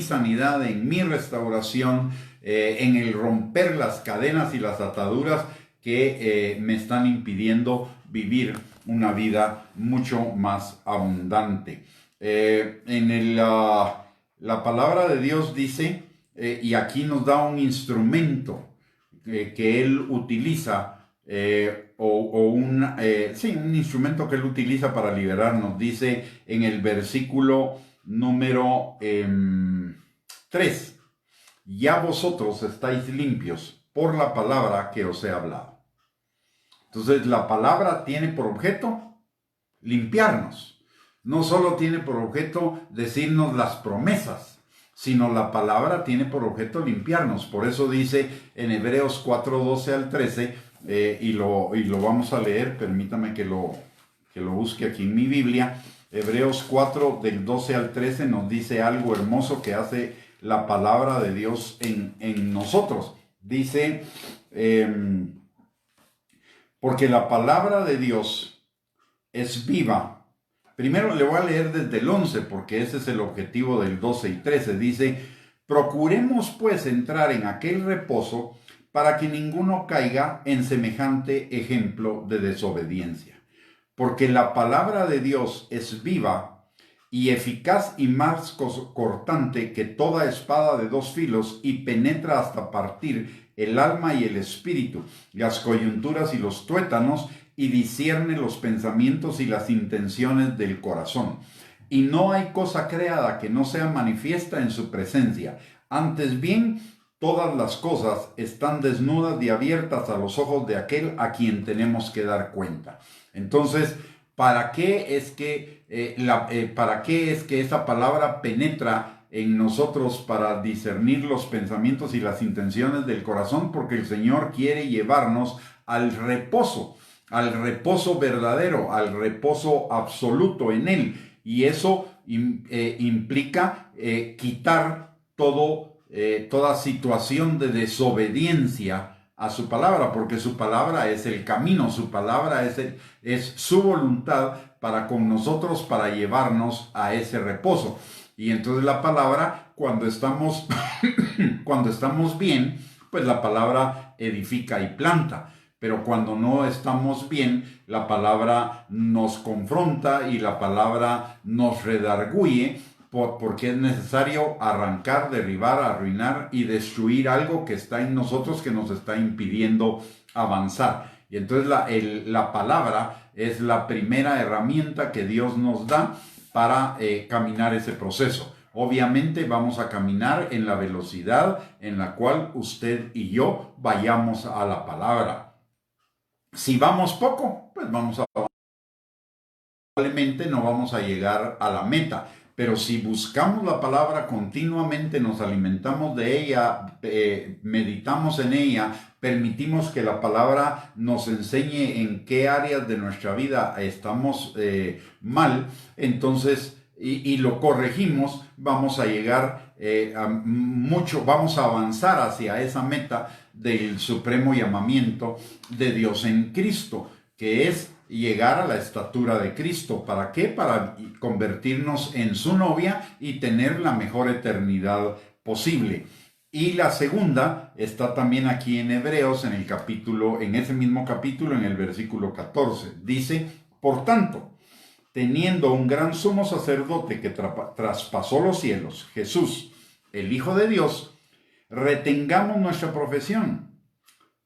sanidad, en mi restauración, en el romper las cadenas y las ataduras que me están impidiendo vivir una vida mucho más abundante. La palabra de Dios dice, y aquí nos da un instrumento que Él utiliza, un instrumento que Él utiliza para liberarnos. Dice en el versículo número 3, ya vosotros estáis limpios por la palabra que os he hablado. Entonces la palabra tiene por objeto limpiarnos. No solo tiene por objeto decirnos las promesas, sino la palabra tiene por objeto limpiarnos. Por eso dice en Hebreos 4, 12 al 13, y lo vamos a leer, permítame que lo busque aquí en mi Biblia. Hebreos 4 del 12 al 13 nos dice algo hermoso que hace la palabra de Dios en nosotros. Dice, porque la palabra de Dios es viva. Primero le voy a leer desde el 11, porque ese es el objetivo del 12 y 13. Dice, procuremos pues entrar en aquel reposo para que ninguno caiga en semejante ejemplo de desobediencia. Porque la palabra de Dios es viva y eficaz y más cortante que toda espada de dos filos y penetra hasta partir el alma y el espíritu, las coyunturas y los tuétanos, y discierne los pensamientos y las intenciones del corazón. Y no hay cosa creada que no sea manifiesta en su presencia. Antes bien, todas las cosas están desnudas y abiertas a los ojos de aquel a quien tenemos que dar cuenta. Entonces, ¿para qué es que esa palabra penetra en nosotros para discernir los pensamientos y las intenciones del corazón? Porque el Señor quiere llevarnos al reposo verdadero, al reposo absoluto en Él. Y eso implica quitar toda situación de desobediencia a su palabra, porque su palabra es el camino, su palabra es su voluntad para con nosotros, para llevarnos a ese reposo. Y entonces la palabra, cuando estamos bien, pues la palabra edifica y planta. Pero cuando no estamos bien, la palabra nos confronta y la palabra nos redarguye, porque es necesario arrancar, derribar, arruinar y destruir algo que está en nosotros que nos está impidiendo avanzar. Y entonces la palabra es la primera herramienta que Dios nos da para caminar ese proceso. obviamente vamos a caminar en la velocidad en la cual usted y yo vayamos a la palabra. Si vamos poco, pues probablemente no vamos a llegar a la meta. Pero si buscamos la palabra continuamente, nos alimentamos de ella, meditamos en ella, permitimos que la palabra nos enseñe en qué áreas de nuestra vida estamos mal, entonces, y lo corregimos, vamos a llegar vamos a avanzar hacia esa meta del supremo llamamiento de Dios en Cristo, que es llegar a la estatura de Cristo. ¿Para qué? Para convertirnos en su novia y tener la mejor eternidad posible. Y la segunda está también aquí en Hebreos, en ese mismo capítulo, en el versículo 14. Dice, por tanto, teniendo un gran sumo sacerdote que traspasó los cielos, Jesús, el Hijo de Dios, retengamos nuestra profesión,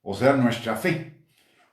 o sea, nuestra fe.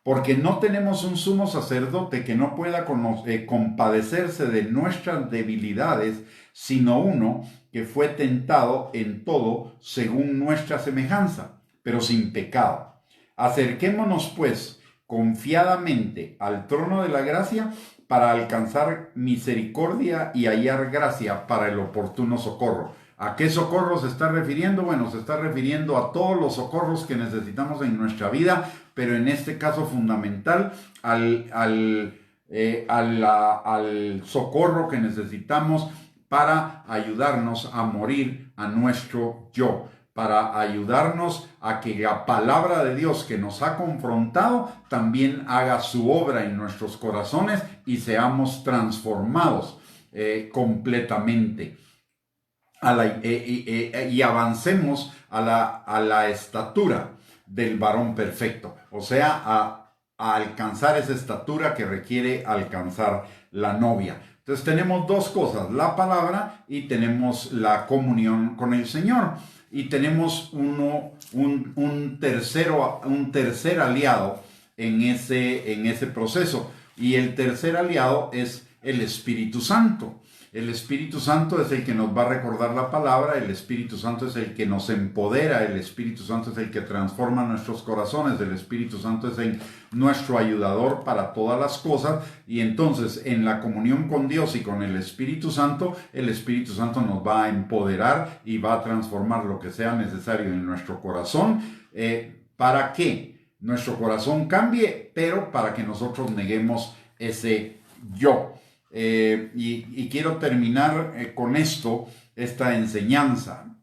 Porque no tenemos un sumo sacerdote que no pueda compadecerse de nuestras debilidades, sino uno que fue tentado en todo según nuestra semejanza, pero sin pecado. Acerquémonos, pues, confiadamente al trono de la gracia para alcanzar misericordia y hallar gracia para el oportuno socorro. ¿A qué socorro se está refiriendo? Bueno, se está refiriendo a todos los socorros que necesitamos en nuestra vida, pero en este caso fundamental al socorro que necesitamos para ayudarnos a morir a nuestro yo, para ayudarnos a que la palabra de Dios que nos ha confrontado también haga su obra en nuestros corazones y seamos transformados completamente. Y avancemos a la estatura del varón perfecto, o sea, a alcanzar esa estatura que requiere alcanzar la novia. Entonces tenemos dos cosas, la palabra y tenemos la comunión con el Señor. Y tenemos un tercer aliado en ese proceso. Y el tercer aliado es el Espíritu Santo. El Espíritu Santo es el que nos va a recordar la palabra, el Espíritu Santo es el que nos empodera, el Espíritu Santo es el que transforma nuestros corazones, el Espíritu Santo es nuestro ayudador para todas las cosas, y entonces en la comunión con Dios y con el Espíritu Santo nos va a empoderar y va a transformar lo que sea necesario en nuestro corazón, para que nuestro corazón cambie, pero para que nosotros neguemos ese yo. Y quiero terminar con esta enseñanza.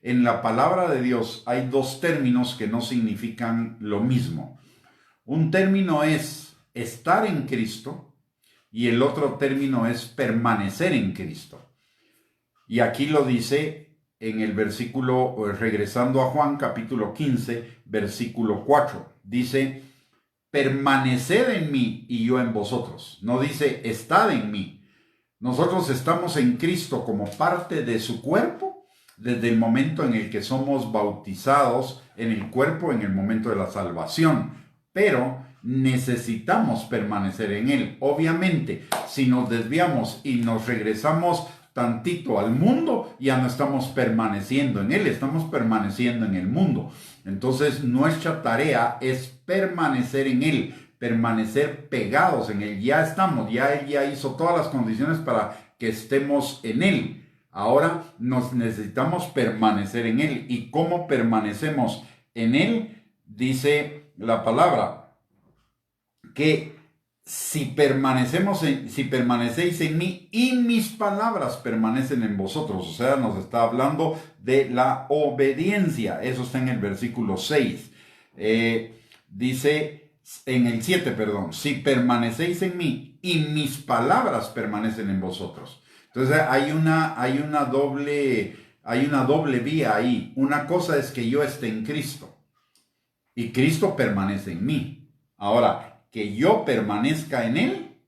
En la palabra de Dios hay dos términos que no significan lo mismo. Un término es estar en Cristo y el otro término es permanecer en Cristo. Y aquí lo dice en el versículo, regresando a Juan capítulo 15, versículo 4. Dice, permaneced en mí y yo en vosotros. No dice, estad en mí. Nosotros estamos en Cristo como parte de su cuerpo desde el momento en el que somos bautizados en el cuerpo, en el momento de la salvación. Pero necesitamos permanecer en Él. Obviamente, si nos desviamos y nos regresamos tantito al mundo, ya no estamos permaneciendo en Él, estamos permaneciendo en el mundo. Entonces nuestra tarea es permanecer en Él, permanecer pegados en Él. Ya estamos, Él ya hizo todas las condiciones para que estemos en Él. Ahora nos necesitamos permanecer en Él. ¿Y cómo permanecemos en Él? Dice la palabra que si permanecéis en mí y mis palabras permanecen en vosotros, o sea, nos está hablando de la obediencia. Eso está en el versículo 6. Dice en el 7, perdón, si permanecéis en mí y mis palabras permanecen en vosotros. Entonces hay una doble vía ahí. Una cosa es que yo esté en Cristo y Cristo permanece en mí. Ahora, que yo permanezca en Él,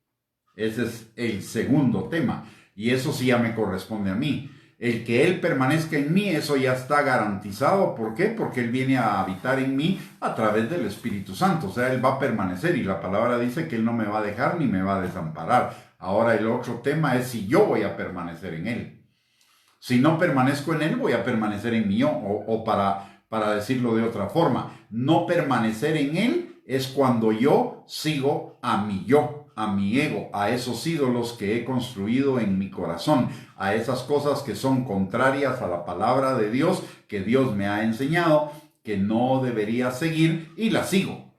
ese es el segundo tema. Y eso sí ya me corresponde a mí. El que Él permanezca en mí, eso ya está garantizado. ¿Por qué? Porque Él viene a habitar en mí a través del Espíritu Santo. O sea, Él va a permanecer y la palabra dice que Él no me va a dejar ni me va a desamparar. Ahora el otro tema es si yo voy a permanecer en Él. Si no permanezco en Él, voy a permanecer en mí yo. O para decirlo de otra forma, no permanecer en Él es cuando yo sigo a mi yo, a mi ego, a esos ídolos que he construido en mi corazón, a esas cosas que son contrarias a la palabra de Dios, que Dios me ha enseñado que no debería seguir, y las sigo.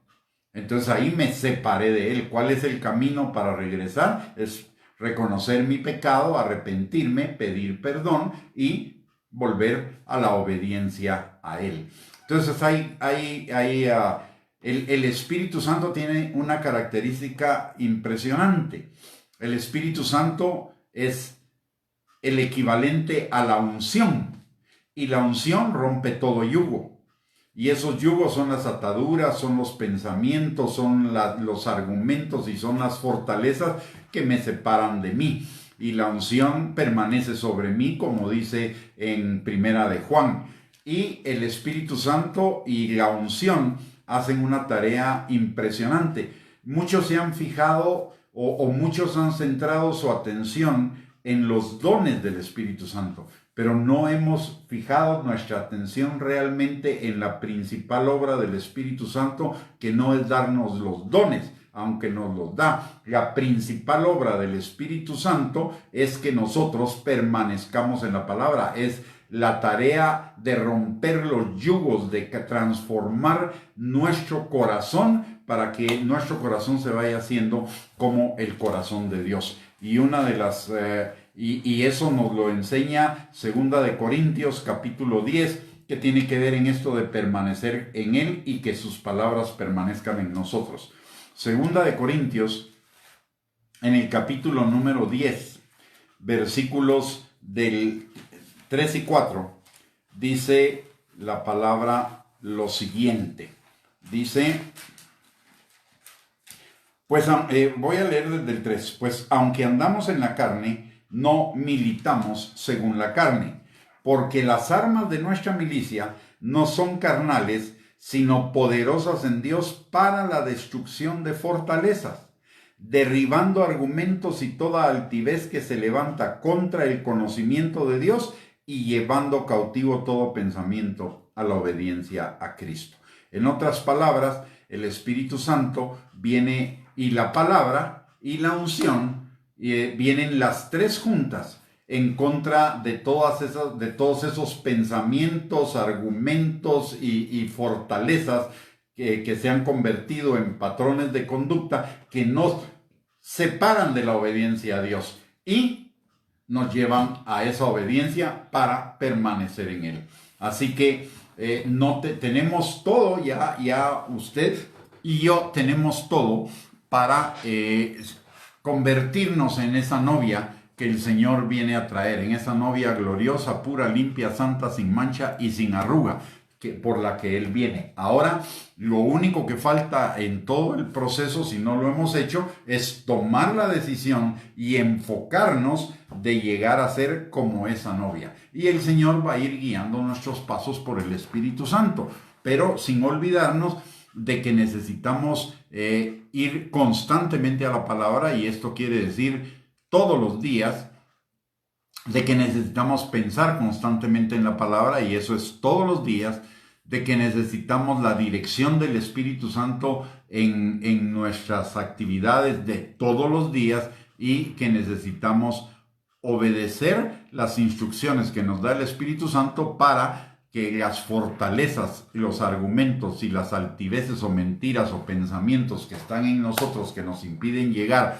Entonces ahí me separé de Él. ¿Cuál es el camino para regresar? Es reconocer mi pecado, arrepentirme, pedir perdón y volver a la obediencia a Él. Entonces el Espíritu Santo tiene una característica impresionante. El Espíritu Santo es el equivalente a la unción, y la unción rompe todo yugo. Y esos yugos son las ataduras, son los pensamientos, son los argumentos y son las fortalezas que me separan de mí. Y la unción permanece sobre mí, como dice en Primera de Juan. Y el Espíritu Santo y la unción hacen una tarea impresionante. Muchos se han fijado o muchos han centrado su atención en los dones del Espíritu Santo, pero no hemos fijado nuestra atención realmente en la principal obra del Espíritu Santo, que no es darnos los dones, aunque nos los da. La principal obra del Espíritu Santo es que nosotros permanezcamos en la palabra. Es la tarea de romper los yugos, de transformar nuestro corazón para que nuestro corazón se vaya haciendo como el corazón de Dios. Y una de las y eso nos lo enseña 2 de Corintios capítulo 10, que tiene que ver en esto de permanecer en Él y que sus palabras permanezcan en nosotros. 2 de Corintios, en el capítulo número 10, versículos del 3 y 4, dice la palabra lo siguiente. Dice, pues voy a leer desde el 3. Pues aunque andamos en la carne, no militamos según la carne, porque las armas de nuestra milicia no son carnales, sino poderosas en Dios para la destrucción de fortalezas, derribando argumentos y toda altivez que se levanta contra el conocimiento de Dios y llevando cautivo todo pensamiento a la obediencia a Cristo. En otras palabras, el Espíritu Santo viene, y la palabra y la unción vienen las tres juntas en contra de todos esos pensamientos, argumentos y fortalezas que se han convertido en patrones de conducta que nos separan de la obediencia a Dios y nos llevan a esa obediencia para permanecer en Él. Así que tenemos todo, ya usted y yo tenemos todo para convertirnos en esa novia que el Señor viene a traer, en esa novia gloriosa, pura, limpia, santa, sin mancha y sin arruga, por la que Él viene. Ahora, lo único que falta en todo el proceso, si no lo hemos hecho, es tomar la decisión y enfocarnos de llegar a ser como esa novia. Y el Señor va a ir guiando nuestros pasos por el Espíritu Santo, pero sin olvidarnos de que necesitamos ir constantemente a la palabra, y esto quiere decir todos los días, de que necesitamos pensar constantemente en la palabra, y eso es todos los días, de que necesitamos la dirección del Espíritu Santo en nuestras actividades de todos los días, y que necesitamos obedecer las instrucciones que nos da el Espíritu Santo para que las fortalezas, los argumentos y las altiveces o mentiras o pensamientos que están en nosotros, que nos impiden llegar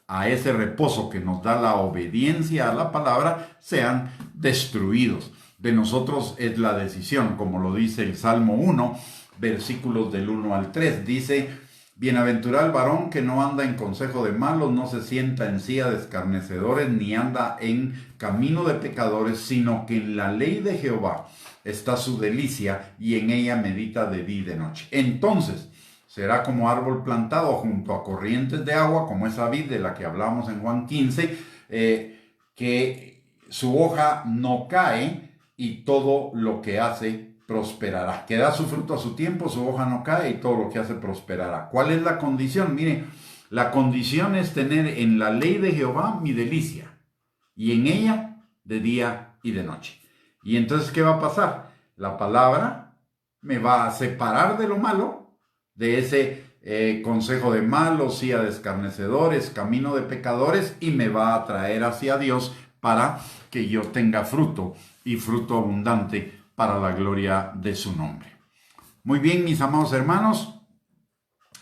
a ese reposo que nos da la obediencia a la palabra, sean destruidos. De nosotros es la decisión, como lo dice el Salmo 1, versículos del 1 al 3. Dice: bienaventurado el varón que no anda en consejo de malos, no se sienta en silla de escarnecedores, ni anda en camino de pecadores, sino que en la ley de Jehová está su delicia, y en ella medita de día y de noche. Entonces será como árbol plantado junto a corrientes de agua, como esa vid de la que hablamos en Juan 15, que su hoja no cae y todo lo que hace prosperará. Que da su fruto a su tiempo, su hoja no cae y todo lo que hace prosperará. ¿Cuál es la condición? Mire, la condición es tener en la ley de Jehová mi delicia, y en ella de día y de noche. Y entonces, ¿qué va a pasar? La palabra me va a separar de lo malo, de ese consejo de malos, silla de escarnecedores, camino de pecadores, y me va a traer hacia Dios para que yo tenga fruto, y fruto abundante para la gloria de su nombre. Muy bien, mis amados hermanos,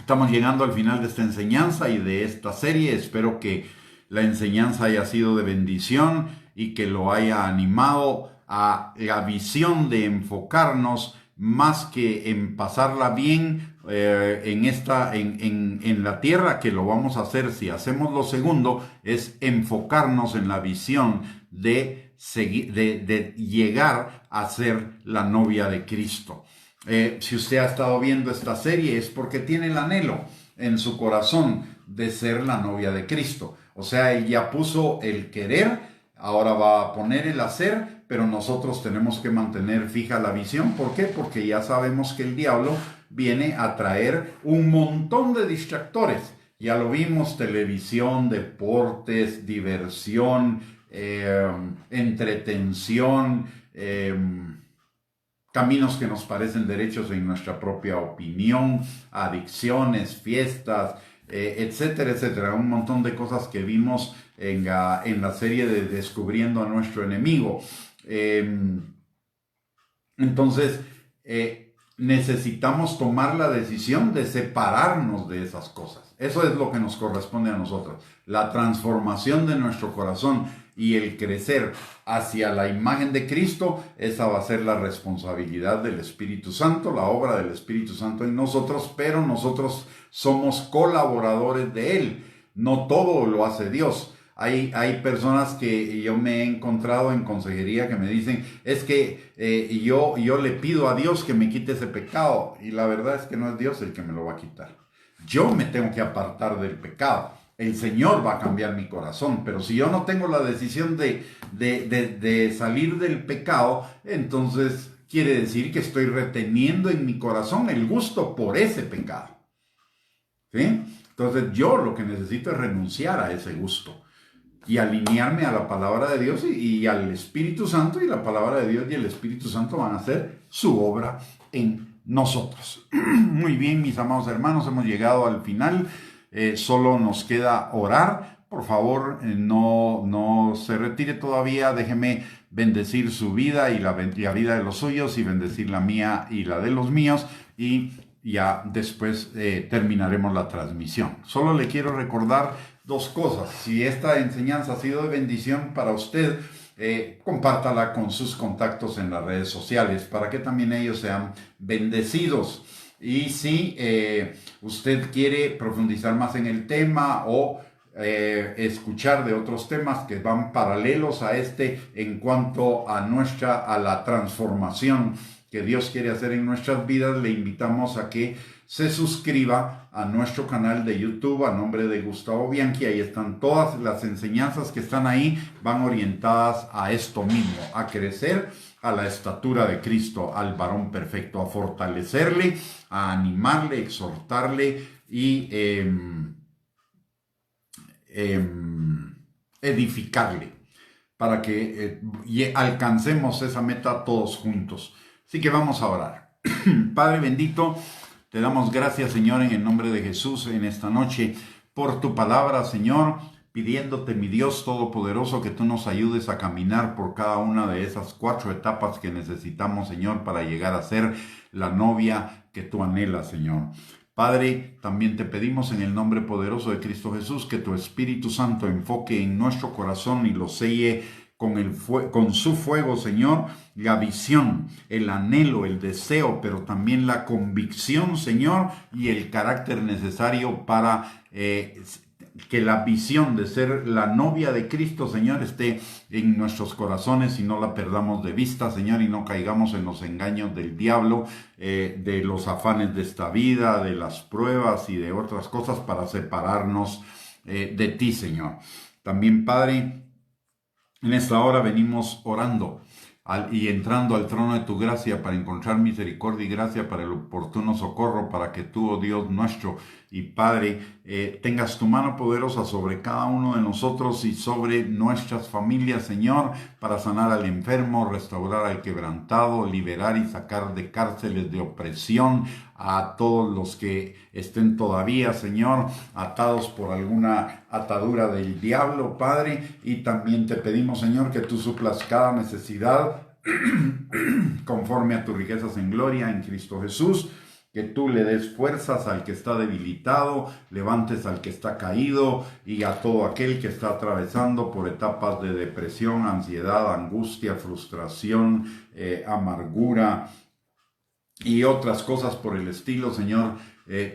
estamos llegando al final de esta enseñanza y de esta serie. Espero que la enseñanza haya sido de bendición y que lo haya animado a la visión de enfocarnos más que en pasarla bien en la tierra, que lo vamos a hacer si hacemos lo segundo, es enfocarnos en la visión de llegar a ser la novia de Cristo. Si usted ha estado viendo esta serie es porque tiene el anhelo en su corazón de ser la novia de Cristo. O sea, él ya puso el querer, ahora va a poner el hacer, pero nosotros tenemos que mantener fija la visión. ¿Por qué? Porque ya sabemos que el diablo viene a traer un montón de distractores. Ya lo vimos: televisión, deportes, diversión, entretención, caminos que nos parecen derechos en nuestra propia opinión, adicciones, fiestas, etcétera, etcétera. Un montón de cosas que vimos en la serie de Descubriendo a Nuestro Enemigo. Entonces, necesitamos tomar la decisión de separarnos de esas cosas. Eso es lo que nos corresponde a nosotros. La transformación de nuestro corazón y el crecer hacia la imagen de Cristo, esa va a ser la responsabilidad del Espíritu Santo, la obra del Espíritu Santo en nosotros, pero nosotros somos colaboradores de Él. No todo lo hace Dios. Hay personas que yo me he encontrado en consejería que me dicen: es que yo le pido a Dios que me quite ese pecado, y la verdad es que no es Dios el que me lo va a quitar. Yo me tengo que apartar del pecado. El Señor va a cambiar mi corazón, pero si yo no tengo la decisión de salir del pecado, entonces quiere decir que estoy reteniendo en mi corazón el gusto por ese pecado. ¿Sí? Entonces yo lo que necesito es renunciar a ese gusto y alinearme a la palabra de Dios y al Espíritu Santo, y la palabra de Dios y el Espíritu Santo van a hacer su obra en nosotros. Muy bien, mis amados hermanos, hemos llegado al final. Solo nos queda orar. Por favor, no se retire todavía. Déjeme bendecir su vida y la vida de los suyos, y bendecir la mía y la de los míos, y ya después terminaremos la transmisión. Solo le quiero recordar dos cosas. Si esta enseñanza ha sido de bendición para usted, compártala con sus contactos en las redes sociales para que también ellos sean bendecidos. Y si usted quiere profundizar más en el tema o escuchar de otros temas que van paralelos a este en cuanto a la transformación que Dios quiere hacer en nuestras vidas, le invitamos a que se suscriba a nuestro canal de YouTube a nombre de Gustavo Bianchi. Ahí están todas las enseñanzas que están ahí, van orientadas a esto mismo, a crecer a la estatura de Cristo, al varón perfecto, a fortalecerle, a animarle, exhortarle y edificarle, para que alcancemos esa meta todos juntos. Así que vamos a orar. Padre bendito, te damos gracias, Señor, en el nombre de Jesús, en esta noche, por tu palabra, Señor, pidiéndote, mi Dios todopoderoso, que tú nos ayudes a caminar por cada una de esas 4 etapas que necesitamos, Señor, para llegar a ser la novia que tú anhelas, Señor. Padre, también te pedimos en el nombre poderoso de Cristo Jesús que tu Espíritu Santo enfoque en nuestro corazón y lo selle con su fuego, Señor, la visión, el anhelo, el deseo, pero también la convicción, Señor, y el carácter necesario para que la visión de ser la novia de Cristo, Señor, esté en nuestros corazones y no la perdamos de vista, Señor, y no caigamos en los engaños del diablo, de los afanes de esta vida, de las pruebas y de otras cosas para separarnos de ti, Señor. También, Padre, en esta hora venimos orando y entrando al trono de tu gracia para encontrar misericordia y gracia para el oportuno socorro, para que tú, oh Dios nuestro y Padre, tengas tu mano poderosa sobre cada uno de nosotros y sobre nuestras familias, Señor, para sanar al enfermo, restaurar al quebrantado, liberar y sacar de cárceles de opresión a todos los que estén todavía, Señor, atados por alguna atadura del diablo, Padre. Y también te pedimos, Señor, que tú suplas cada necesidad conforme a tus riquezas en gloria en Cristo Jesús. Que tú le des fuerzas al que está debilitado, levantes al que está caído y a todo aquel que está atravesando por etapas de depresión, ansiedad, angustia, frustración, amargura y otras cosas por el estilo, Señor.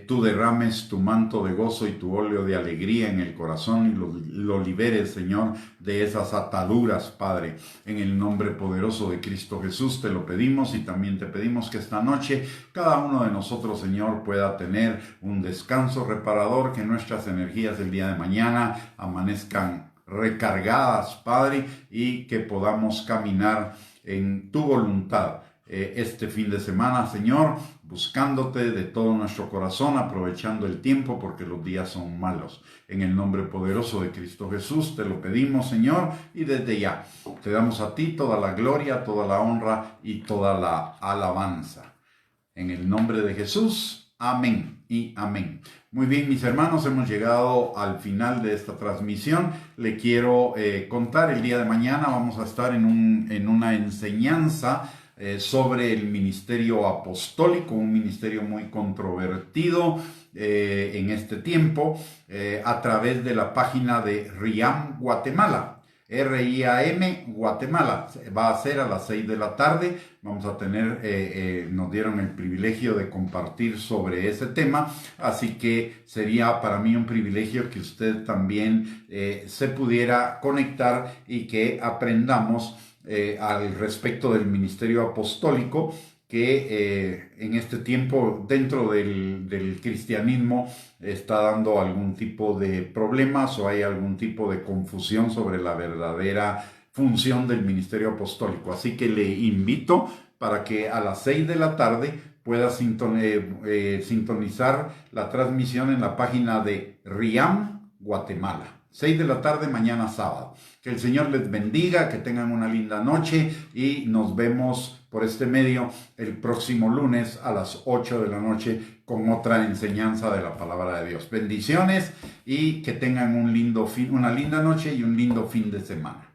Tú derrames tu manto de gozo y tu óleo de alegría en el corazón y lo liberes, Señor, de esas ataduras, Padre. En el nombre poderoso de Cristo Jesús te lo pedimos, y también te pedimos que esta noche cada uno de nosotros, Señor, pueda tener un descanso reparador, que nuestras energías el día de mañana amanezcan recargadas, Padre, y que podamos caminar en tu voluntad este fin de semana, Señor, buscándote de todo nuestro corazón, aprovechando el tiempo porque los días son malos. En el nombre poderoso de Cristo Jesús te lo pedimos, Señor, y desde ya te damos a ti toda la gloria, toda la honra y toda la alabanza. En el nombre de Jesús, amén y amén. Muy bien, mis hermanos, hemos llegado al final de esta transmisión. Le quiero contar, el día de mañana vamos a estar en una enseñanza sobre el ministerio apostólico, un ministerio muy controvertido en este tiempo, a través de la página de RIAM Guatemala. RIAM Guatemala. Va a ser a las 6 de la tarde. Vamos a tener, nos dieron el privilegio de compartir sobre ese tema, así que sería para mí un privilegio que usted también se pudiera conectar y que aprendamos al respecto del ministerio apostólico, que en este tiempo dentro del cristianismo está dando algún tipo de problemas, o hay algún tipo de confusión sobre la verdadera función del ministerio apostólico. Así que le invito para que a las 6 de la tarde pueda sintonizar la transmisión en la página de RIAM Guatemala. 6 de la tarde mañana sábado. Que el Señor les bendiga, que tengan una linda noche y nos vemos por este medio el próximo lunes a las 8 de la noche con otra enseñanza de la palabra de Dios. Bendiciones y que tengan una linda noche y un lindo fin de semana.